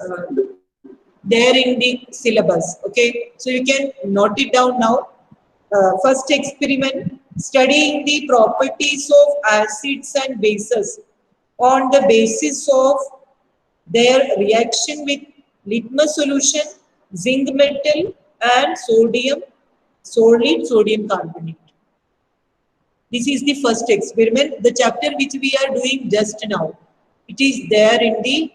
uh, there in the syllabus. Okay, so you can note it down now. First experiment, studying the properties of acids and bases on the basis of their reaction with litmus solution, zinc metal, and solid sodium carbonate. This is the first experiment, the chapter which we are doing just now. It is there in the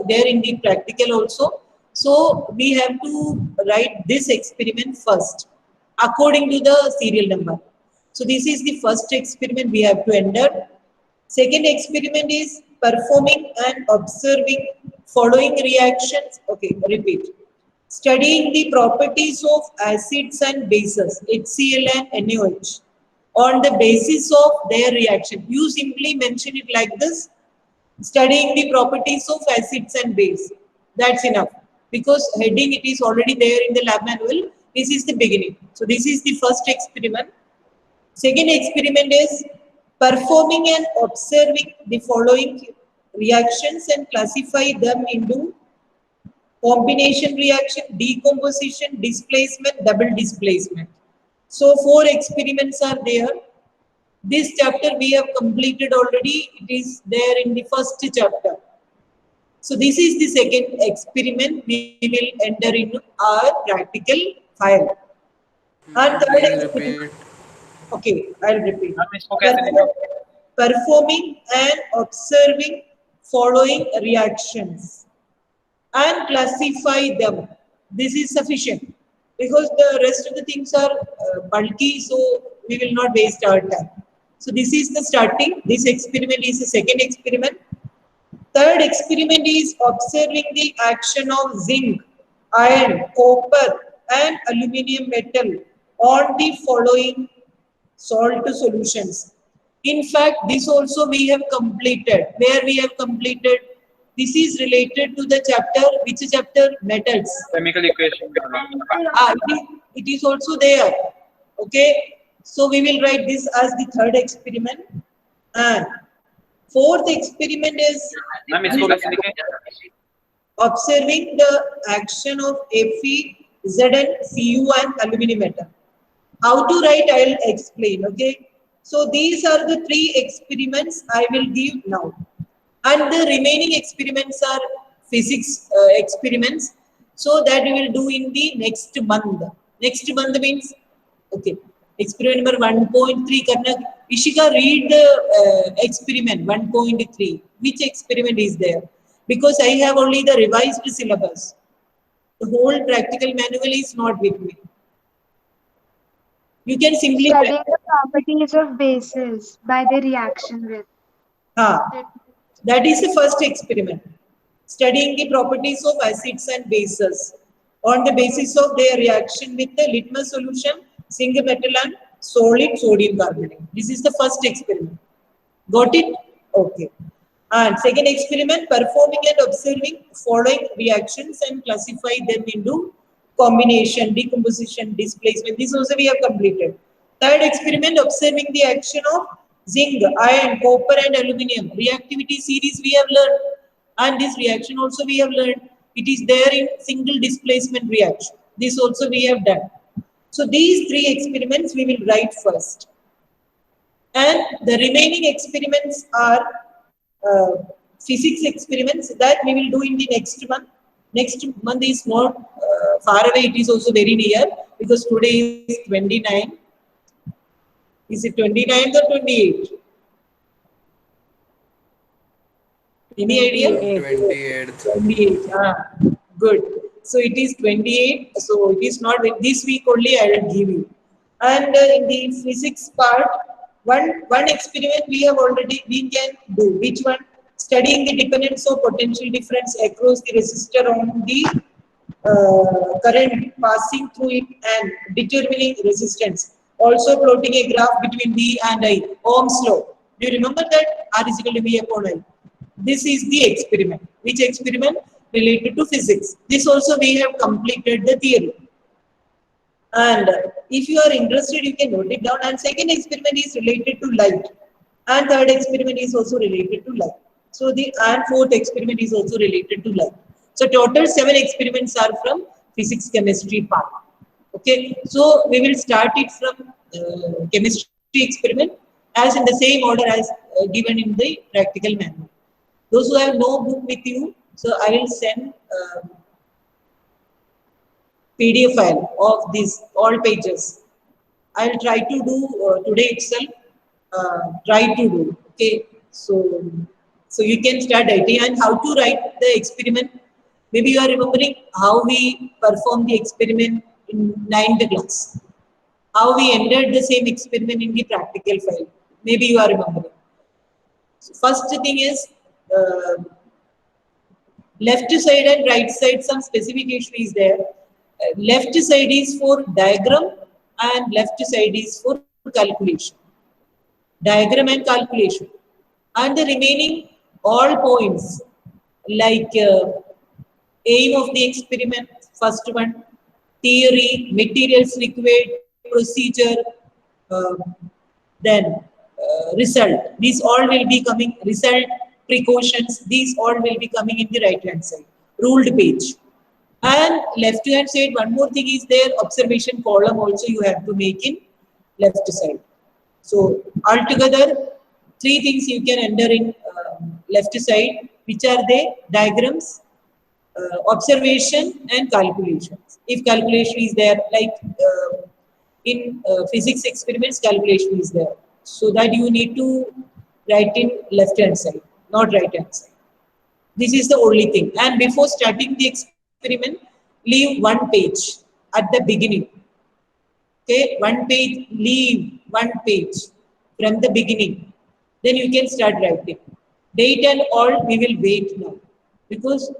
there in the practical also. So we have to write this experiment first according to the serial number. So this is the first experiment we have to enter. Second experiment is performing and observing following reactions. Okay, repeat. Studying the properties of acids and bases, HCl and NaOH, on the basis of their reaction. You simply mention it like this: studying the properties of acids and base. That's enough. Because heading it is already there in the lab manual. This is the beginning. So this is the first experiment. Second experiment is performing and observing the following reactions and classify them into combination reaction, decomposition, displacement, double displacement. So 4 experiments are there. This chapter we have completed already. It is there in the first chapter. So this is the second experiment we will enter into our practical file. And third Please experiment. repeat. Okay, I'll repeat. Ma'am इसको कैसे लिखा? Performing and observing following reactions and classify them. This is sufficient because the rest of the things are bulky, so we will not waste our time. So this is the starting. This experiment is the second experiment. Third experiment is observing the action of zinc, iron, copper and aluminium metal on the following salt solutions. In fact, this also we have completed. Where we have completed, this is related to the chapter, which chapter? Metals. Chemical equation. It is also there. Okay. So we will write this as the third experiment. And fourth experiment is ma'am इसको कैसे लिखें? observing the action of Fe, Zn, Cu and aluminum metal. How to write, I will explain. Okay. So these are the 3 experiments I will give now. And the remaining experiments are physics experiments. So that we will do in the next month. Next month means, okay, experiment number 1.3 karna. Ishika, read the experiment 1.3. Which experiment is there? Because I have only the revised syllabus. The whole practical manual is not with me. You can simply Studying the properties of bases by their reaction with. that is the first experiment. Studying the properties of acids and bases on the basis of their reaction with the litmus solution, zinc metal and solid sodium carbonate. This is the first experiment. Got it? Okay. And second experiment, performing and observing following reactions and classify them into combination, decomposition, displacement. This also we have completed. Third experiment, observing the action of zinc, iron, copper and aluminium. Reactivity series we have learned, and this reaction also we have learned. It is there in single displacement reaction. This also we have done. So these 3 experiments we will write first. And the remaining experiments are physics experiments that we will do in the next month. Next month is not far away, it is also very near because today is 29. Is it 29th or 28th? Any idea? 28th. 28th. Good. So it is 28th. So it is not this week only I will give you. And in the physics part, one experiment we have already, we can do. Which one? Studying the dependence of potential difference across the resistor on the current passing through it and determining resistance. Also plotting a graph between V and I. Ohm's law. Do you remember that? R is equal to V upon I. This is the experiment. Which experiment? Related to physics. This also we have completed the theory. And if you are interested, you can note it down. And second experiment is related to light. And third experiment is also related to light. So the and fourth experiment is also related to life. So total 7 experiments are from physics chemistry part. Okay, so we will start it from chemistry experiment as in the same order as given in the practical manual. Those who have no book with you, so I will send PDF file of these all pages. I will try to do today itself. Try to do. Okay, so you can start writing and how to write the experiment. Maybe you are remembering how we performed the experiment in 9th class. How we entered the same experiment in the practical file. Maybe you are remembering. So first thing is left side and right side, some specification is there. Left side is for diagram and left side is for calculation. Diagram and calculation. And the remaining all points like aim of the experiment, first one, theory, materials required, procedure, uh, then result. These all will be coming, result, precautions, these all will be coming in the right hand side, ruled page. And left hand side, one more thing is there, observation column also you have to make in left side. So altogether, 3 things you can enter in left side, which are the diagrams, observation and calculations. If calculation is there, like in physics experiments, calculation is there. So that you need to write in left hand side, not right hand side. This is the only thing. And before starting the experiment, leave 1 page at the beginning. Okay, 1 page, leave 1 page from the beginning. Then you can start writing. Date and all, we will wait now. Because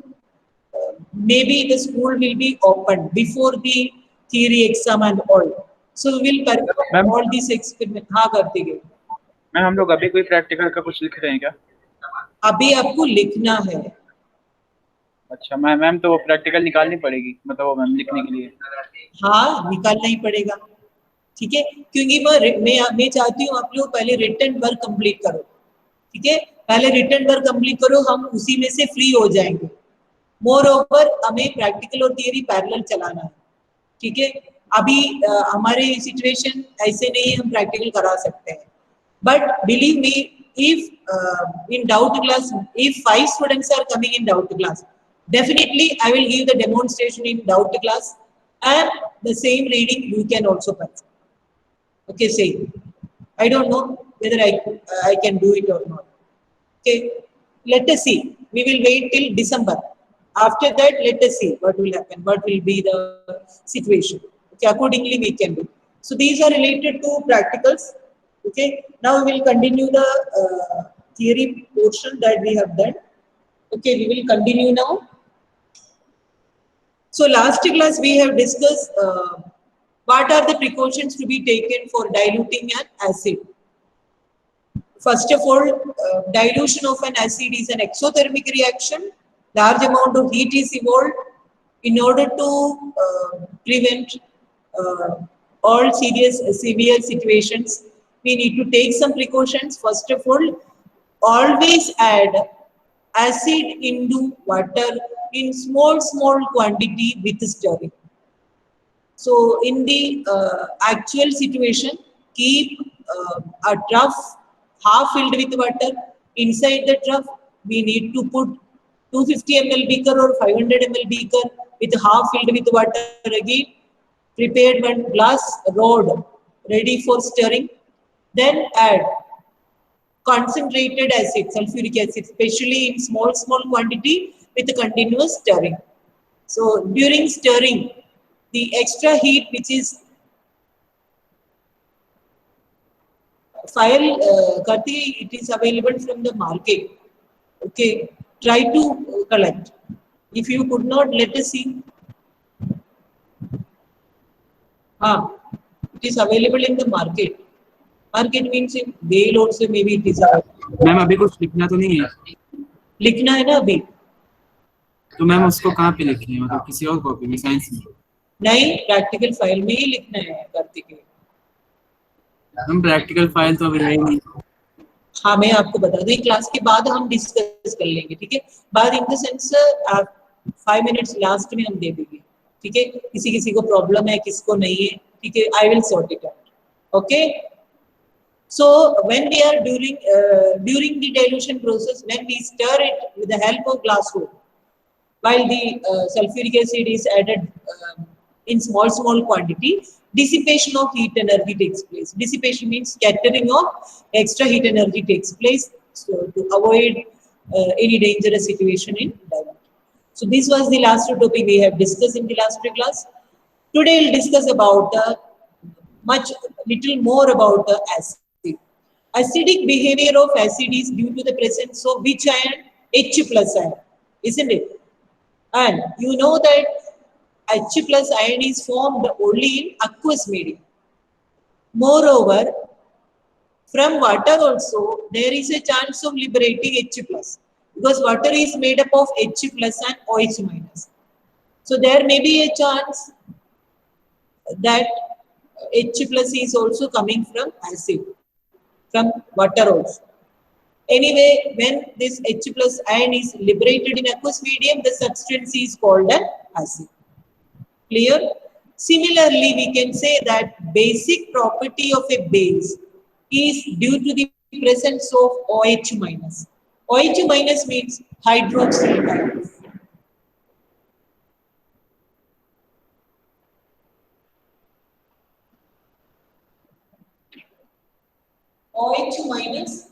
maybe the school will be open before the theory exam and all. So we will perform all these experiments. हाँ करते गए. Ma'am हम लोग अभी कोई practical का कुछ लिख रहे हैं क्या? अभी आपको लिखना है. अच्छा मैम तो प्रैक्टिकल निकालनी पड़ेगी मतलब वो मैम लिखने के लिए. हाँ निकालना ही पड़ेगा. ठीक है, क्योंकि मैं चाहती हूँ आप लोग पहले रिटन वर्क कंप्लीट करो. ठीक है, पहले रिटन वर्क कंप्लीट करो, हम उसी में से फ्री हो जाएंगे. मोर ओवर हमें प्रैक्टिकल और थियरी पैरेलल चलाना है. ठीक है, अभी हमारे सिचुएशन ऐसे नहीं, हम प्रैक्टिकल करा सकते हैं. But believe me, if in doubt class, if 5 students are coming in doubt class, definitely I will give the demonstration in doubt class and the same reading you can also perform. Okay, say I don't know whether I can do it or not. Okay, let us see. We will wait till December. After that, let us see what will happen, what will be the situation. Okay, accordingly we can do. So these are related to practicals. Okay, now we will continue the theory portion that we have done. Okay, we will continue now. So last class we have discussed what are the precautions to be taken for diluting an acid. First of all, dilution of an acid is an exothermic reaction. Large amount of heat is evolved. In order to prevent all severe situations, we need to take some precautions. First of all, always add acid into water in small quantity with stirring. So in the actual situation, keep a trough half filled with water. Inside the trough, we need to put 250 ml beaker or 500 ml beaker with half filled with water again. Prepared one glass rod ready for stirring. Then add concentrated acid, sulfuric acid, especially in small quantity with continuous stirring. So during stirring, the extra heat which is Kati, it is available from the market. Okay, try to collect. If you could not, let us see. It is available in the market. Market means in Dale also maybe it is available. Ma'am अभी कुछ लिखना तो नहीं है? लिखना है ना अभी. तो मैम उसको कहाँ पे लिखनी है, मतलब किसी और कॉपी में, साइंस में? नहीं, प्रैक्टिकल फाइल में ही लिखना है कार्तिक. हम प्रैक्टिकल फाइल तो अभी है नहीं. हाँ मैं आपको बता दूं, क्लास के बाद हम डिस्कस कर लेंगे, ठीक है। बाद in the sense 5 minutes last में हम दे देंगे, ठीक है। किसी किसी को प्रॉब्लम है, किसको नहीं है, ठीक है। I will sort it out, okay. So when we are during the dilution process, when we stir it with the help of glass wool, while the sulfuric acid is added in small quantity, dissipation of heat energy takes place. Dissipation means scattering of extra heat energy takes place, so to avoid any dangerous situation in dilution. So this was the last topic we have discussed in the last class. Today we'll discuss about little more about the acid. Acidic behavior of acid is due to the presence of which ion? H plus ion, isn't it? And you know that H plus ion is formed only in aqueous medium. Moreover, from water also there is a chance of liberating H plus, because water is made up of H plus and OH minus. So there may be a chance that H plus is also coming from acid, from water also. Anyway, when this H plus ion is liberated in aqueous medium, the substance is called an acid. Clear? Similarly, we can say that basic property of a base is due to the presence of OH minus. OH minus means hydroxyl ions. OH minus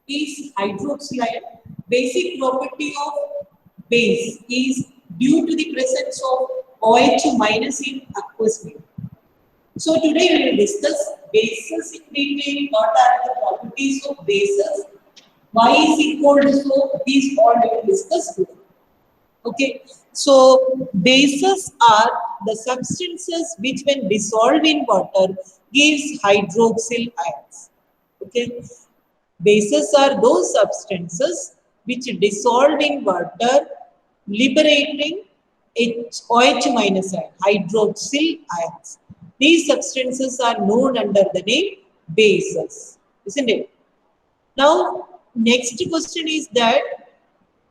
is hydroxyl ion. Basic property of base is due to the presence of OH minus in aqueous medium. So today we will discuss bases in detail. What are the properties of bases? Why is equal to so? These all we will discuss today. Okay. So bases are the substances which, when dissolved in water, gives hydroxyl ions. Okay. Bases are those substances which dissolved in water, liberating OH minus ion, hydroxyl ions. These substances are known under the name bases, isn't it? Now, next question is that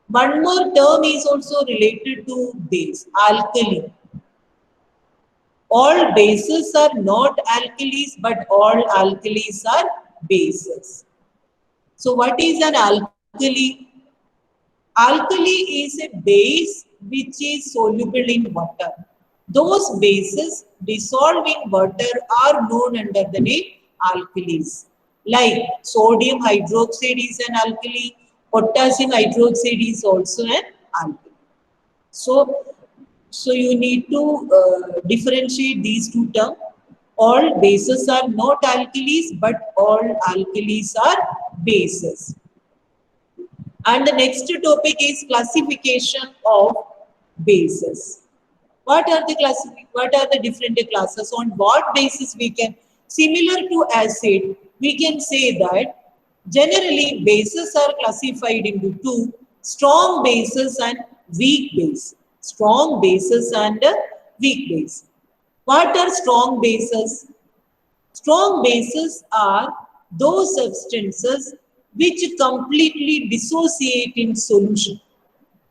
one more term is also related to base, alkali. All bases are not alkalis, but all alkalis are bases. So what is an alkali? Alkali is a base which is soluble in water. Those bases dissolved in water are known under the name alkalis. Like sodium hydroxide is an alkali, potassium hydroxide is also an alkali. So you need to differentiate these two terms. All bases are not alkalis, but all alkalis are bases. And the next topic is classification of bases. What are the different classes? On what basis we can, similar to acid, we can say that generally bases are classified into two: strong bases and weak base. Strong bases and weak base. What are strong bases? Strong bases are those substances which completely dissociate in solution.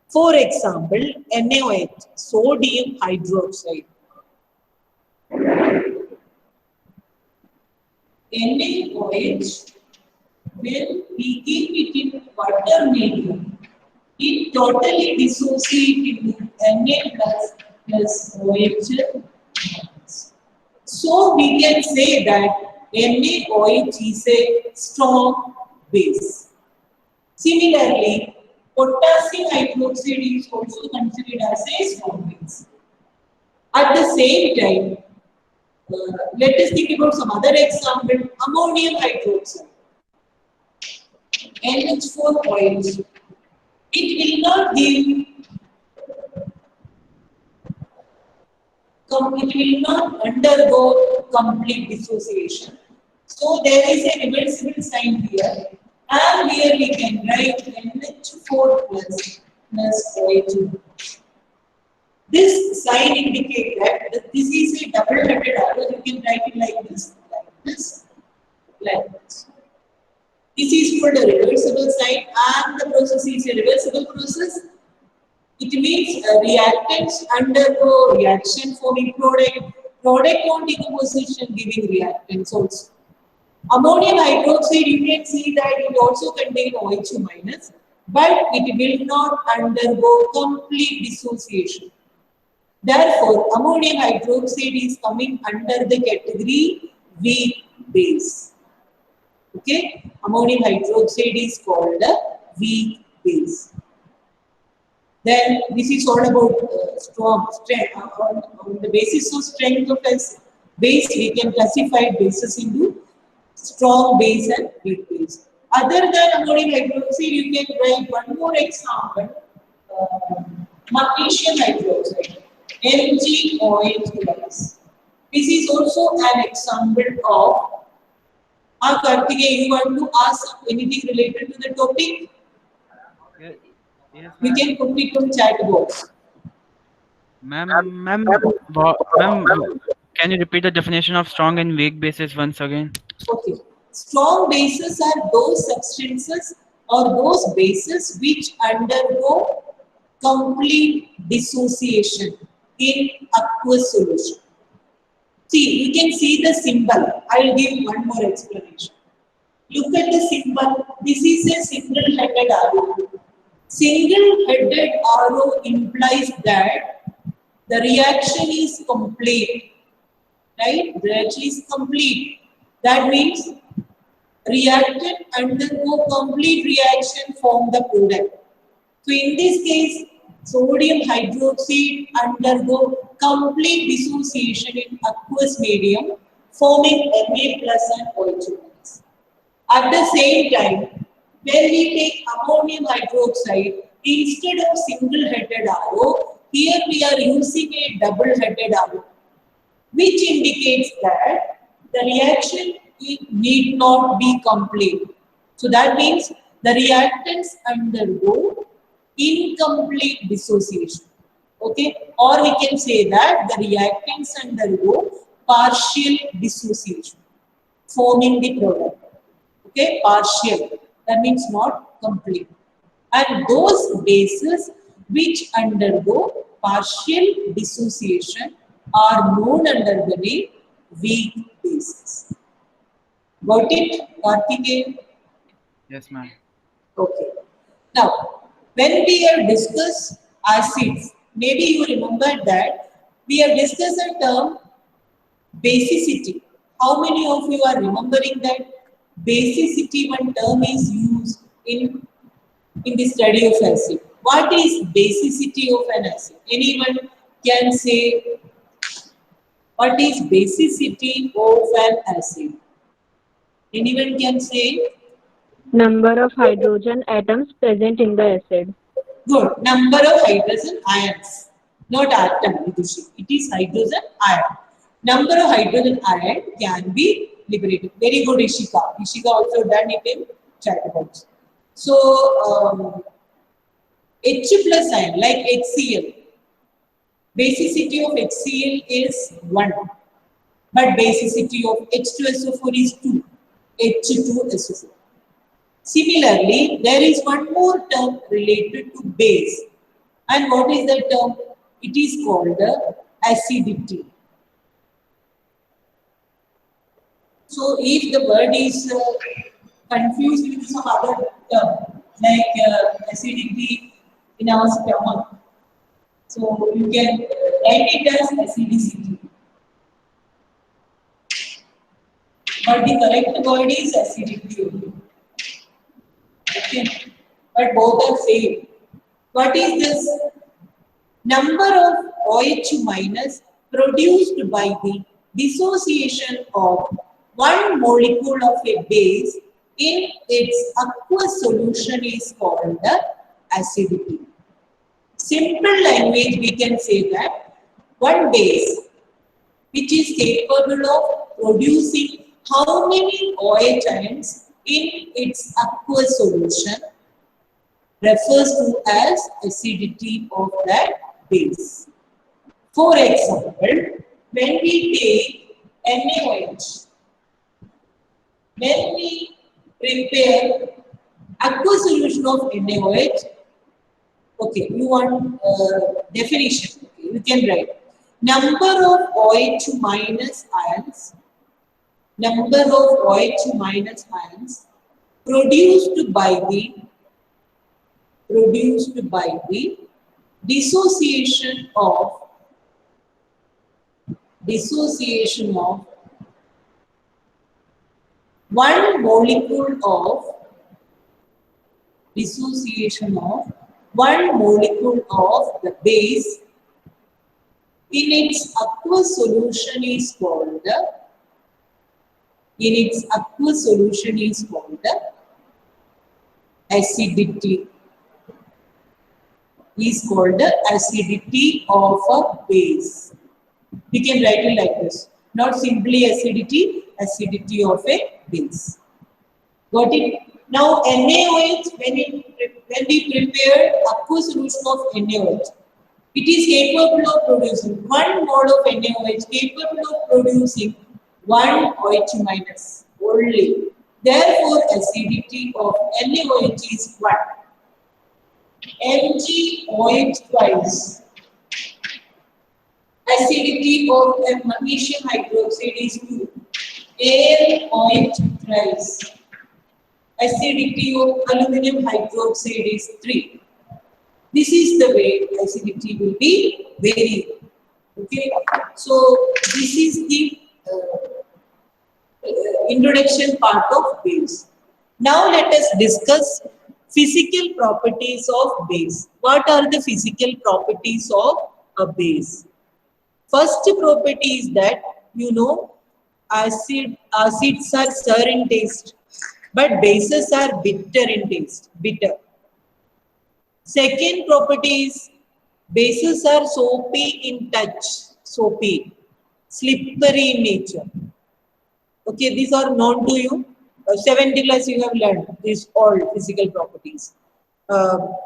For example, NaOH, sodium hydroxide. NaOH, when we keep it in water medium, it totally dissociates into Na plus OH minus. So we can say that NaOH is a strong base. Similarly, potassium hydroxide is also considered as a strong base. At the same time, let us think about some other example. Ammonium hydroxide, NH4OH. It will not give, it will not undergo complete dissociation. So there is a reversible sign here, and here we can write NH4 plus OH. This sign indicates that this is a double-headed arrow. You can write it like this, like this, like this. This is called a reversible site, and the process is a reversible process. It means reactants undergo reaction forming product on decomposition giving reactants also. Ammonium hydroxide, you can see that it also contains OH minus, but it will not undergo complete dissociation. Therefore, ammonium hydroxide is coming under the category weak base. Okay, ammonium hydroxide is called a weak base. Then this is all about strength. On the basis of strength of a base, we can classify bases into strong base and weak base. Other than ammonium hydroxide, you can write one more example, magnesium hydroxide, MgOH+. This is also an example of. Karthikeya, you want to ask anything related to the topic? Yes, You can put it on chat box. ma'am, can you repeat the definition of strong and weak bases once again? Okay. Strong bases are those substances or those bases which undergo complete dissociation in aqueous solution. See, you can see the symbol. I will give one more explanation. Look at the symbol. This is a single-headed arrow. Single-headed arrow implies that the reaction is complete. Right? The reaction is complete. That means reactant undergo complete reaction, form the product. So in this case, sodium hydroxide undergo complete dissociation in aqueous medium, forming Na plus and OH minus. At the same time, when we take ammonium hydroxide, instead of single-headed arrow, here we are using a double-headed arrow, which indicates that the reaction need not be complete. So that means the reactants undergo incomplete dissociation. Okay, or we can say that the reactants undergo partial dissociation, forming the product. Okay, partial, that means not complete. And those bases which undergo partial dissociation are known under the name weak bases. Got it, Karthikeya? Yes, ma'am. Okay. Now, when we have discussed acids, maybe you remember that we have discussed the term basicity. How many of you are remembering that basicity one term is used in the study of acid? What is basicity of an acid? Anyone can say what is basicity of an acid? Anyone can say? Number of hydrogen atoms present in the acid. Good. Number of hydrogen ions, not atom. It is hydrogen ion. Number of hydrogen ion can be liberated. Very good, Ishika. Ishika also done it in chat box. So, H plus ion, like HCl. Basicity of HCl is 1. But basicity of H2SO4 is 2. H2SO4. Similarly, there is one more term related to base. And what is that term? It is called acidity. So, if the word is confused with some other term, like acidity in our stomach, so you can write it as acidicity. But the correct word is acidity only. Okay, but both are same. What is this? Number of OH minus produced by the dissociation of one molecule of a base in its aqueous solution is called the acidity. Simple language, we can say that one base which is capable of producing how many OH ions in its aqueous solution refers to as acidity of that base. For example, when we take NaOH, when we prepare aqueous solution of NaOH. Okay, you want definition. Okay, you can write number of OH minus ions. Number of OH minus ions produced by the dissociation of one molecule of the base in its aqueous solution is called acidity. Is called the acidity of a base. We can write it like this. Not simply acidity, acidity of a base. Got it? Now NaOH, when we prepare aqueous solution of NaOH, it is capable of producing 1 mole of NaOH, capable of producing 1 OH minus only. Therefore, acidity of NaOH is 1. MgOH twice. Acidity of magnesium hydroxide is 2. AlOH thrice. Acidity of aluminum hydroxide is 3. This is the way acidity will be varied. Okay, so this is the introduction part of base. Now let us discuss physical properties of base. What are the physical properties of a base? First property is that, you know, acids are sour in taste, but bases are bitter in taste. Bitter. Second property is bases are soapy in touch. Soapy. Slippery in nature. Okay, these are known to you. 7th class you have learned these all physical properties.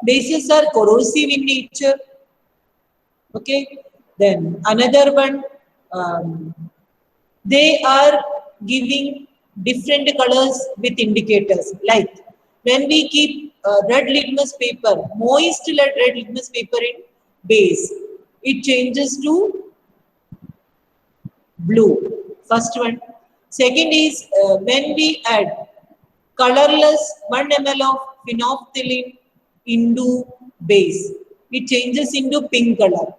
Bases are corrosive in nature. Okay, then another one, they are giving different colors with indicators. Like when we keep red litmus paper, moist red litmus paper in base, it changes to blue. First one. Second is when we add colorless 1 ml of phenolphthalein into base, it changes into pink color.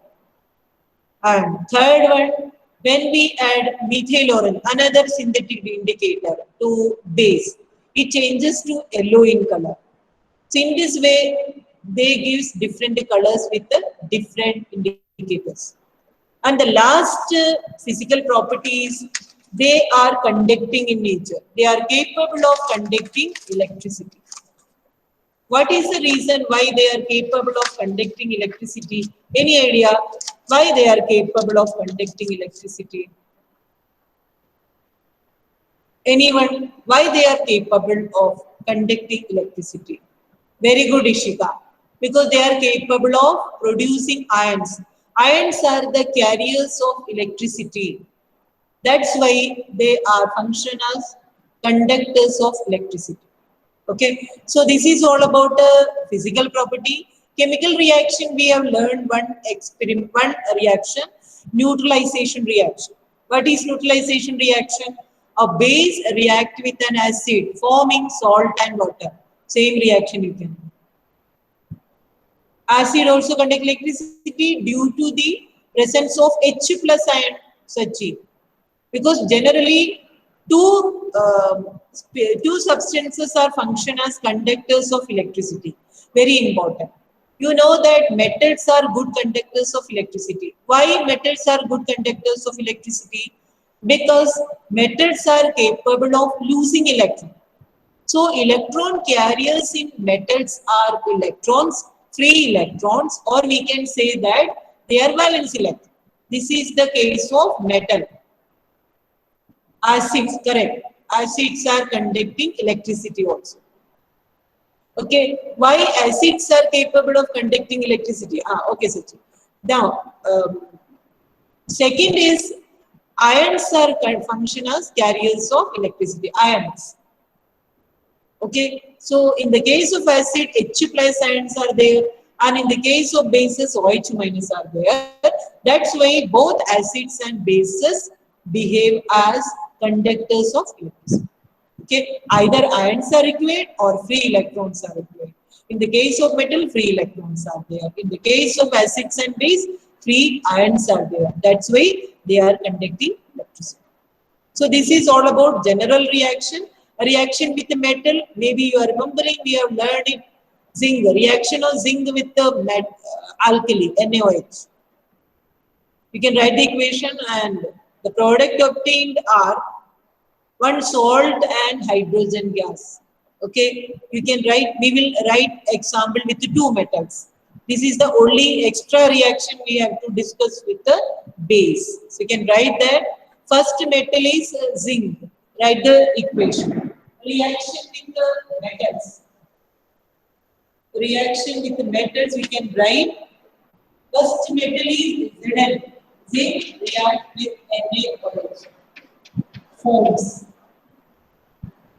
And third one, when we add methyl orange, another synthetic indicator, to base, it changes to yellow in color. So in this way, they gives different colors with the different indicators. And the last physical properties, they are conducting in nature. They are capable of conducting electricity. What is the reason why they are capable of conducting electricity? Any idea why they are capable of conducting electricity? Anyone? Why they are capable of conducting electricity? Very good, Ishika. Because they are capable of producing ions. Ions are the carriers of electricity. That's why they are function as conductors of electricity. Okay, so this is all about a physical property. Chemical reaction, we have learned one reaction, neutralization reaction. What is neutralization reaction? A base react with an acid, forming salt and water. Same reaction you can. Acid also conduct electricity due to the presence of H plus ion, Sachi. Because generally two substances are function as conductors of electricity. Very important. You know that metals are good conductors of electricity. Why metals are good conductors of electricity? Because metals are capable of losing electron. So electron carriers in metals are electrons, free electrons, or we can say that they are valence electrons. This is the case of metal. Acids, correct. Acids are conducting electricity also. Okay, why acids are capable of conducting electricity? Okay, Sachi. Now, second is ions are function as carriers of electricity. Ions. Okay, so in the case of acid, H plus ions are there, and in the case of bases, OH minus are there. That's why both acids and bases behave as conductors of electricity. Okay, either ions are required or free electrons are required. In the case of metal, free electrons are there. In the case of acids and base, free ions are there. That's why they are conducting electricity. So this is all about general reaction. A reaction with the metal, maybe you are remembering, we have learned it. Zinc, reaction of zinc with the alkali, NaOH. You can write the equation, and the product obtained are one salt and hydrogen gas. Okay, you can write, we will write example with the two metals. This is the only extra reaction we have to discuss with the base. So you can write that first metal is zinc. Write the equation. Reaction with the metals. Reaction with the metals, we can write first metal is Zn. Zinc react with NaOH. Forms.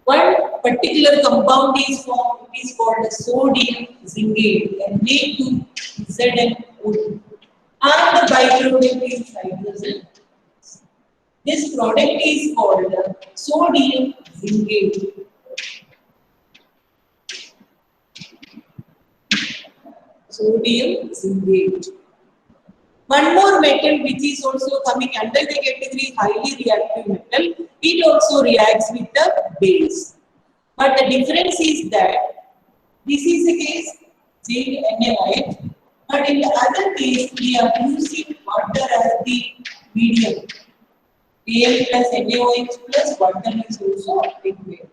One particular compound is formed, it is called sodium zingate, Na2ZnO2. And the byproduct is hydrogen. This product is called sodium zingate. Sodium zingate. One more metal which is also coming under the category highly reactive metal, it also reacts with the base. But the difference is that this is the case, zinc NaOH, but in the other case we are using water as the medium. Al plus NaOH plus water is also required.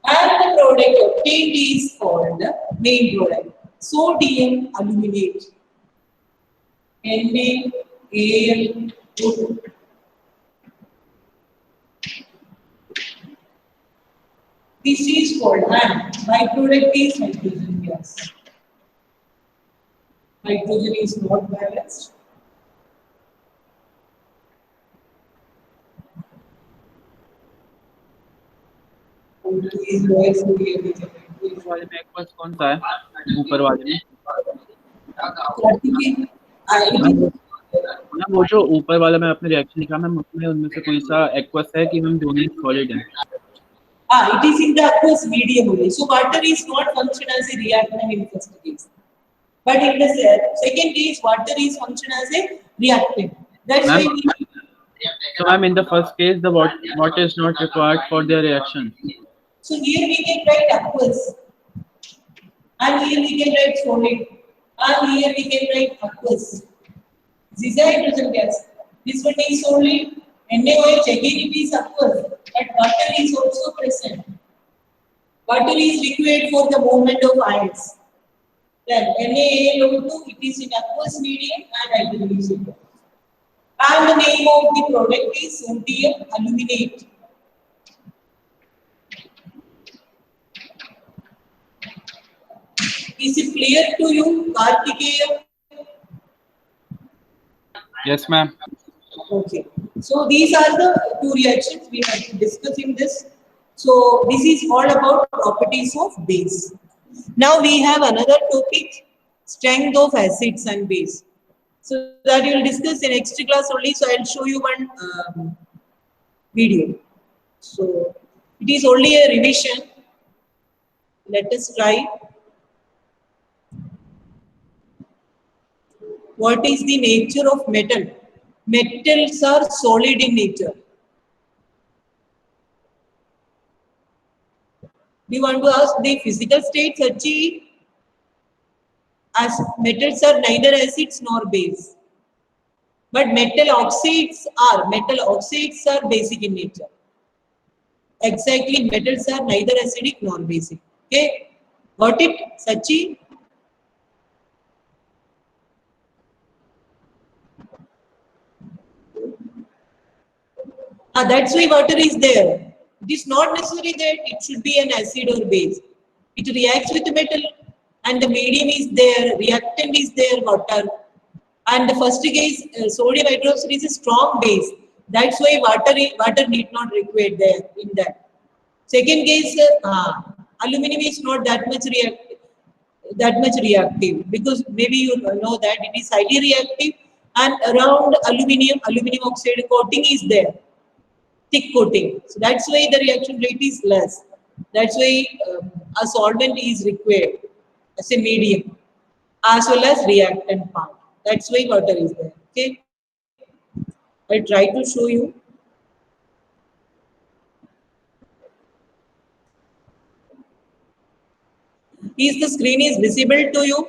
And the product obtained is called the main product, sodium aluminate. NaAlO2. This is called, and byproduct is hydrogen gas. Hydrogen is not balanced. इस वाले में aqueous कौन सा है ऊपर वाले में ma'am वो जो ऊपर वाला मैं अपने रिएक्शन लिखा मैम उसमें उनमें से कोई सा एक्वस है कि मैम दोनों सॉलिड है It is in the aqueous medium only. So water is not function as a reactant in first case. But in the second case, water is function as a reactant. That's why we... So ma'am, in the first case, the water is not required for their reaction. So here we can write aqueous. And here we can write solid. And here we can write aqueous. This is hydrogen gas. This one is solid. NaOH again it is aqueous. But water is also present. Water is required for the movement of ions. Then NaAlO2, it is in aqueous medium and hydrogen is in. And the name of the product is sodium aluminate. Is it clear to you, Kartikeya? Yes, ma'am. Okay. So these are the two reactions we have to discuss in this. So this is all about properties of base. Now we have another topic, strength of acids and base. So that you will discuss in next class only. So I'll show you one video. So it is only a revision. Let us try. What is the nature of metal? Metals are solid in nature. We want to ask the physical states achieved as metals are neither acids nor base. But metal oxides are basic in nature. Exactly, metals are neither acidic nor basic. Okay, got it, Sachi? That's why water is there. It is not necessary that it should be an acid or base. It reacts with the metal and the medium is there, reactant is there, water. And the first case, sodium hydroxide is a strong base. That's why water need not require there in that. Second case, Aluminum is not that much reactive, because maybe you know that it is highly reactive, and around aluminum oxide coating is there, thick coating. So that's why the reaction rate is less. That's why a solvent is required as a medium as well as reactant part. That's why water is there. Okay, I try to show you. Is the screen is visible to you?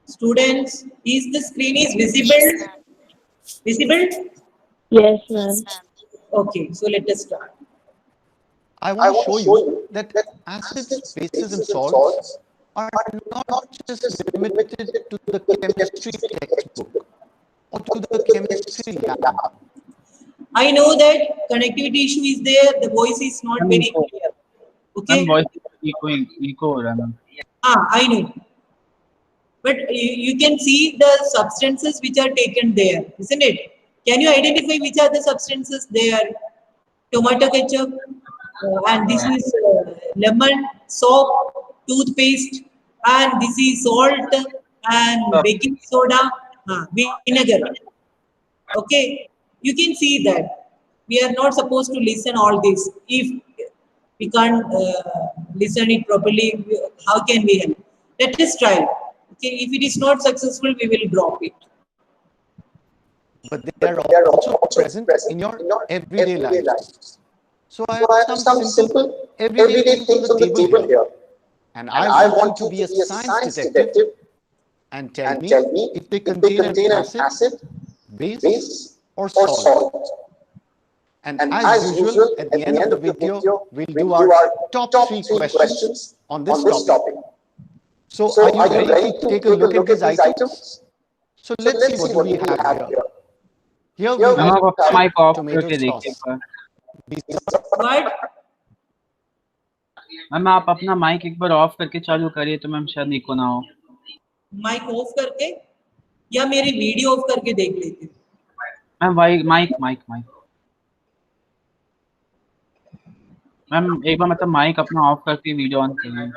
Students, is the screen is visible? Visible? Yes, ma'am. Okay, so let us start. I want to show you that acids, bases, and salts are not just limited to the chemistry textbook or to the chemistry lab. I know that connectivity issue is there. The voice is not very clear. Okay. Ma'am voice echo हो रहा है ma'am. I know. But you can see the substances which are taken there, isn't it? Can you identify which are the substances there? Tomato ketchup, and this is lemon, soap, toothpaste, and this is salt and baking soda, vinegar. Okay, you can see that we are not supposed to listen all this. If we can't listen it properly, how can we help? Let us try. Okay, if it is not successful, we will drop it. But they are also present in your everyday life. So I have some simple everyday things on the table here. And I want you to be a science detective and tell me if they contain an acid, base, or salt. And as usual, at the end of the video, we'll do our top 3 questions on this topic. So are you ready to take a look at these items? So let's see what we have here. Here we ma'am आप have mic off tomato करके देखिए sauce. एक बार. But ma'am आप अपना mic एक बार of करके चालू करिए तो मैम शायद इको ना हो. माइक ऑफ करके या मेरी वीडियो ऑफ करके देख लेते हैं. मैम माइक मैम एक बार मतलब माइक अपना ऑफ करके वीडियो ऑन करिए.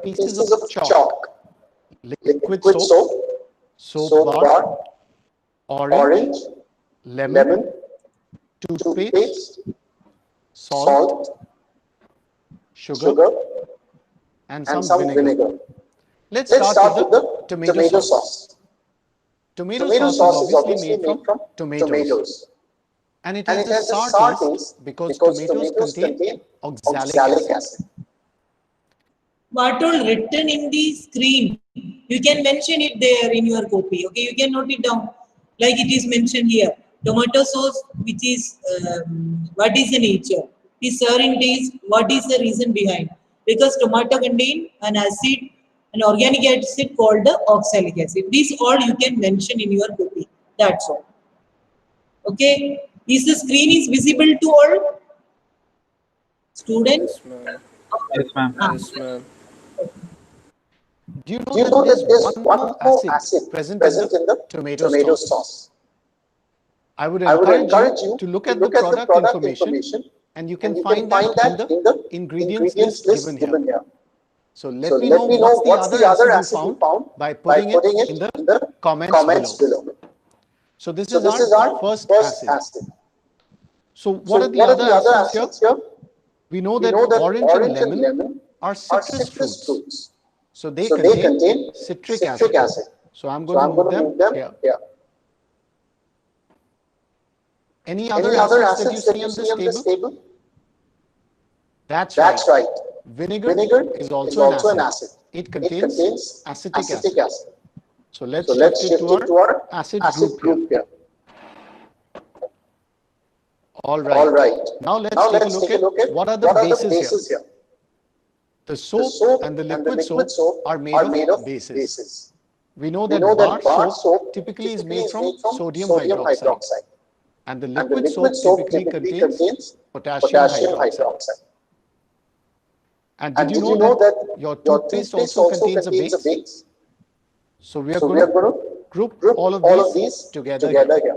pieces of chalk, liquid soap, soap bar, orange, lemon, toothpaste, salt, sugar, and some vinegar. Let's start with the tomato sauce. Tomato sauce is obviously made from tomatoes. And it has a sour taste because tomatoes contain oxalic acid. What all written in the screen, you can mention it there in your copy. Okay, you can note it down like it is mentioned here. Tomato sauce, which is what is the nature? Is sour in taste. What is the reason behind? Because tomato contain an acid, an organic acid called the oxalic acid. These all you can mention in your copy. That's all. Okay. Is the screen is visible to all students? Yes ma'am. Yes, ma'am. Do you know that there's one more acid present in the tomato sauce? I would encourage you to look at the product information, and you can find that in the ingredients list given here. So let me know what's the other acid you found by putting it in the comments below. So this is our first acid. So what are the other acids here? We know that orange and lemon are citrus fruits. So they contain citric acid. So I'm going to move them here. Any other acids that you see on this table? That's right. Vinegar is also an acid. It contains acetic acid. So let's shift it to our acid group here. All right. Now let's take a look at what are the bases here. The soap and the liquid soap are made of bases. We know that bar soap typically is made from sodium hydroxide, and the liquid soap typically contains potassium hydroxide. And did you know that your toothpaste also contains a base? So we are going to group all of these together here.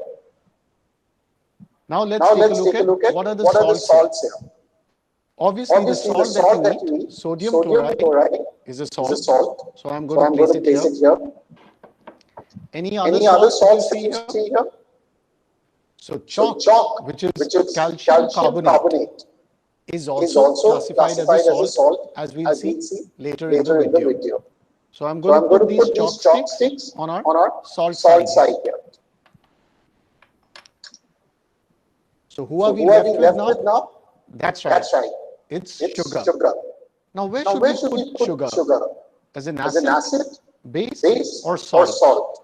Now let's take a look at what are the salts here. Obviously, the salt that you eat, sodium chloride, is a salt. So I'm going to place it here. Any other salts that you see here? So chalk, which is calcium carbonate, is also classified as a salt, as we'll see later in the video. So I'm going to put these chalk sticks on our salt side here. So who are we left with now? That's right. It's sugar. Now where should we put sugar? As an acid, base, or salt?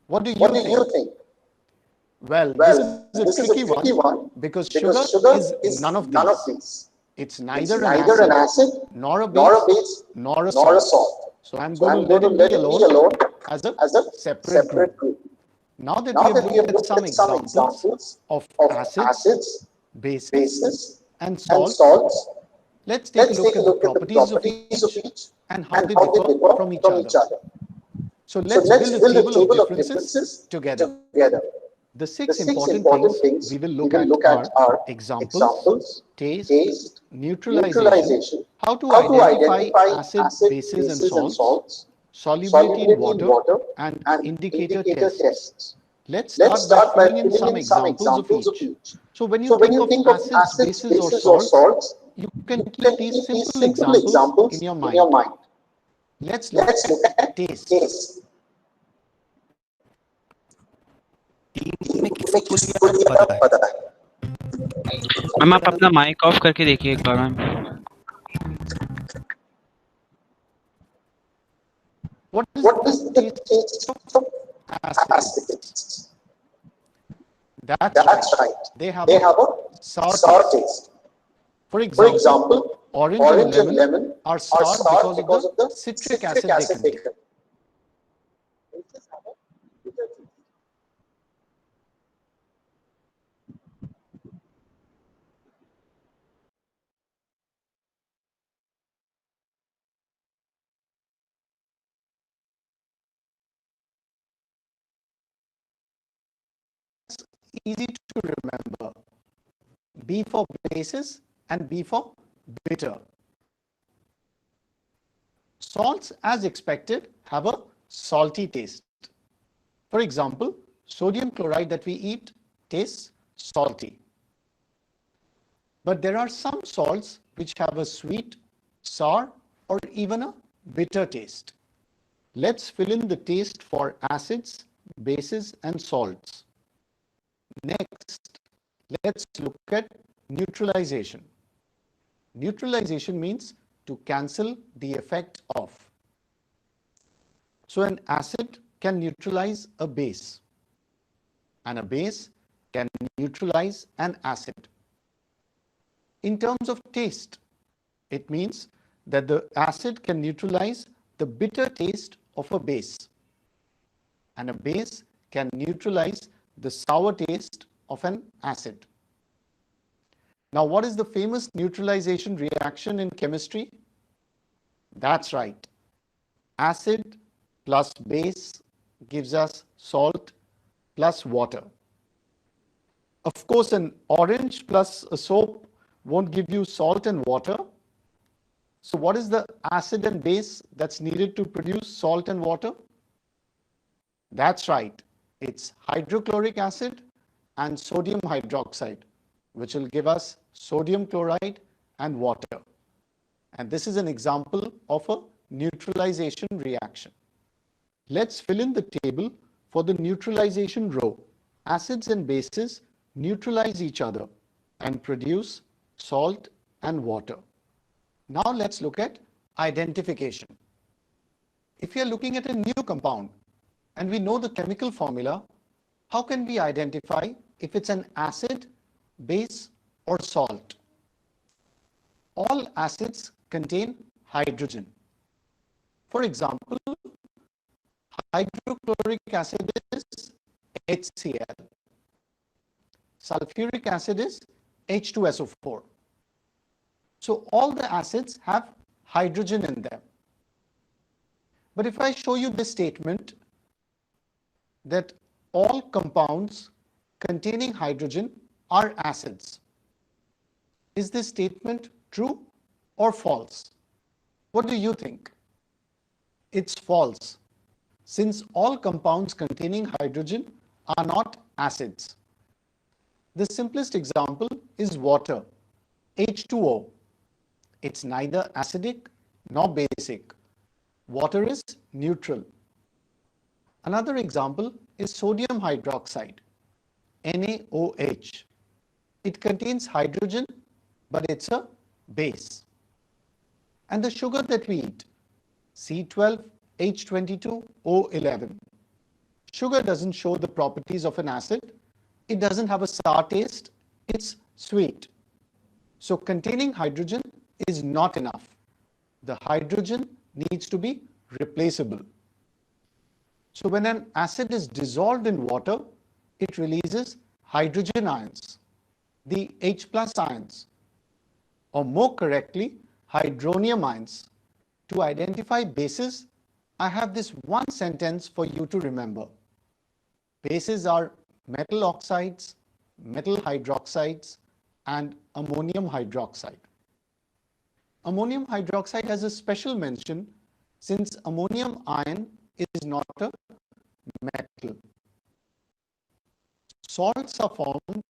What do you think? Well, this is a tricky one because sugar is none of these. It's neither an acid, nor a base, nor a salt. So I'm going to let it be alone as a separate group. Now that we have looked at some examples of acids, bases, and salts, let's take a look at the properties of each and how they differ from each other. So let's build a table of differences together. The six important things we will look at are examples, taste, neutralization, how to identify acids, bases, and salts, solubility in water, and indicator tests. Let's start by filling in some examples of each. So when you think of acids, bases, or salts, you can keep these simple examples in your mind. Let's look at taste. Ma'am आप अपना mic off करके देखिए एक बार ma'am. What is the taste of acids? That's right. They have a sour taste. For example, orange and lemon are sour because of the citric acid they contain. Easy to remember. B for bases and B for bitter. Salts, as expected, have a salty taste. For example, sodium chloride that we eat tastes salty. But there are some salts which have a sweet, sour, or even a bitter taste. Let's fill in the taste for acids, bases, and salts. Next, let's look at neutralization. Neutralization means to cancel the effect of. So an acid can neutralize a base, and a base can neutralize an acid. In terms of taste, it means that the acid can neutralize the bitter taste of a base, and a base can neutralize the sour taste of an acid. Now, what is the famous neutralization reaction in chemistry? That's right. Acid plus base gives us salt plus water. Of course, an orange plus a soap won't give you salt and water. So what is the acid and base that's needed to produce salt and water? That's right. It's hydrochloric acid and sodium hydroxide, which will give us sodium chloride and water. And this is an example of a neutralization reaction. Let's fill in the table for the neutralization row. Acids and bases neutralize each other and produce salt and water. Now let's look at identification. If you're looking at a new compound and we know the chemical formula, how can we identify if it's an acid, base, or salt? All acids contain hydrogen. For example, Hydrochloric acid is HCl. Sulfuric acid is H2SO4. So all the acids have hydrogen in them. But if I show you this statement that all compounds containing hydrogen are acids, is this statement true or false? What do you think? It's false, since all compounds containing hydrogen are not acids. The simplest example is water, H2O. It's neither acidic nor basic. Water is neutral. Another example is sodium hydroxide, NaOH. It contains hydrogen, but it's a base. And the sugar that we eat, C12H22O11. Sugar doesn't show the properties of an acid. It doesn't have a sour taste. It's sweet. So containing hydrogen is not enough. The hydrogen needs to be replaceable. So when an acid is dissolved in water, it releases hydrogen ions, the H plus ions, or more correctly, hydronium ions. To identify bases, I have this one sentence for you to remember. Bases are metal oxides, metal hydroxides, and ammonium hydroxide. Ammonium hydroxide has a special mention since ammonium ion is not a metal. Salts are formed